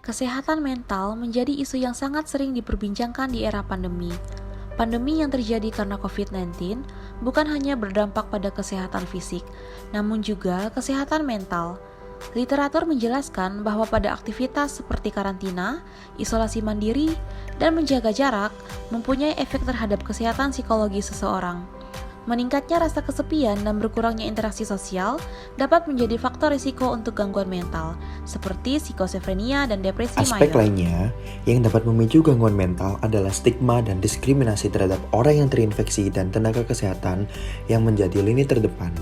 Kesehatan mental menjadi isu yang sangat sering diperbincangkan di era pandemi. Pandemi yang terjadi karena COVID-19 bukan hanya berdampak pada kesehatan fisik, namun juga kesehatan mental. Literatur menjelaskan bahwa pada aktivitas seperti karantina, isolasi mandiri, dan menjaga jarak mempunyai efek terhadap kesehatan psikologi seseorang. Meningkatnya rasa kesepian dan berkurangnya interaksi sosial dapat menjadi faktor risiko untuk gangguan mental, seperti psikosefrenia dan depresi Aspek mayor. lainnya yang dapat memicu gangguan mental adalah stigma dan diskriminasi terhadap orang yang terinfeksi dan tenaga kesehatan yang menjadi lini terdepan.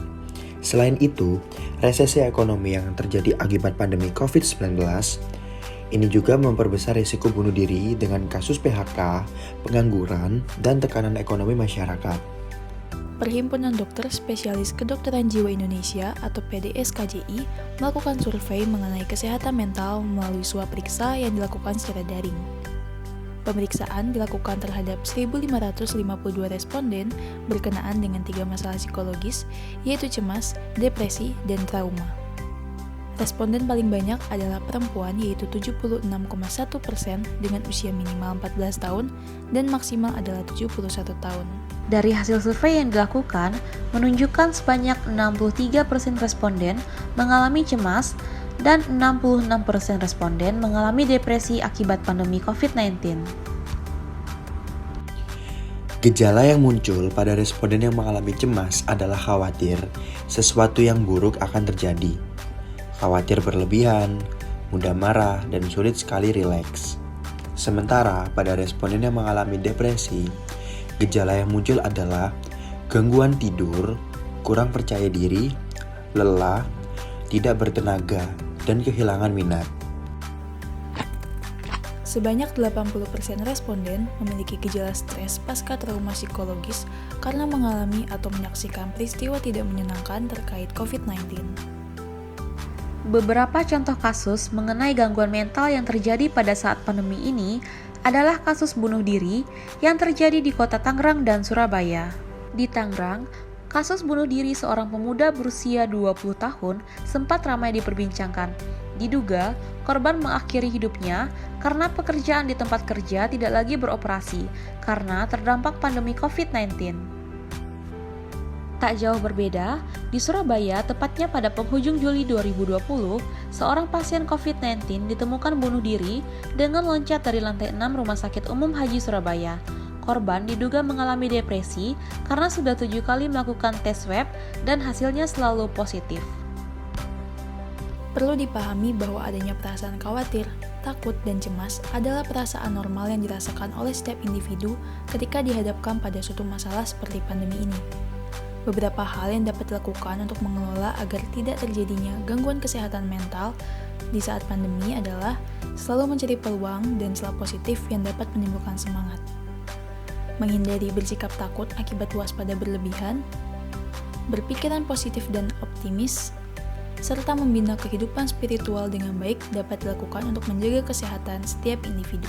Selain itu, resesi ekonomi yang terjadi akibat pandemi COVID-19 ini juga memperbesar risiko bunuh diri dengan kasus PHK, pengangguran, dan tekanan ekonomi masyarakat. Perhimpunan Dokter Spesialis Kedokteran Jiwa Indonesia atau PDSKJI melakukan survei mengenai kesehatan mental melalui swab periksa yang dilakukan secara daring. Pemeriksaan dilakukan terhadap 1.552 responden berkenaan dengan 3 masalah psikologis, yaitu cemas, depresi, dan trauma. Responden paling banyak adalah perempuan, yaitu 76,1% dengan usia minimal 14 tahun dan maksimal adalah 71 tahun. Dari hasil survei yang dilakukan, menunjukkan sebanyak 63% responden mengalami cemas dan 66% responden mengalami depresi akibat pandemi COVID-19. Gejala yang muncul pada responden yang mengalami cemas adalah khawatir sesuatu yang buruk akan terjadi. Khawatir berlebihan, mudah marah, dan sulit sekali rileks. Sementara pada responden yang mengalami depresi, gejala yang muncul adalah gangguan tidur, kurang percaya diri, lelah, tidak bertenaga, dan kehilangan minat. Sebanyak 80% responden memiliki gejala stres pasca trauma psikologis karena mengalami atau menyaksikan peristiwa tidak menyenangkan terkait COVID-19. Beberapa contoh kasus mengenai gangguan mental yang terjadi pada saat pandemi ini adalah kasus bunuh diri yang terjadi di kota Tangerang dan Surabaya. Di Tangerang, kasus bunuh diri seorang pemuda berusia 20 tahun sempat ramai diperbincangkan. Diduga, korban mengakhiri hidupnya karena pekerjaan di tempat kerja tidak lagi beroperasi karena terdampak pandemi COVID-19. Tak jauh berbeda, di Surabaya, tepatnya pada penghujung Juli 2020, seorang pasien COVID-19 ditemukan bunuh diri dengan loncat dari lantai 6 Rumah Sakit Umum Haji Surabaya. Korban diduga mengalami depresi karena sudah 7 kali melakukan tes swab dan hasilnya selalu positif. Perlu dipahami bahwa adanya perasaan khawatir, takut, dan cemas adalah perasaan normal yang dirasakan oleh setiap individu ketika dihadapkan pada suatu masalah seperti pandemi ini. Beberapa hal yang dapat dilakukan untuk mengelola agar tidak terjadinya gangguan kesehatan mental di saat pandemi adalah selalu mencari peluang dan celah positif yang dapat menimbulkan semangat. Menghindari bersikap takut akibat waspada berlebihan, berpikiran positif dan optimis, serta membina kehidupan spiritual dengan baik dapat dilakukan untuk menjaga kesehatan setiap individu.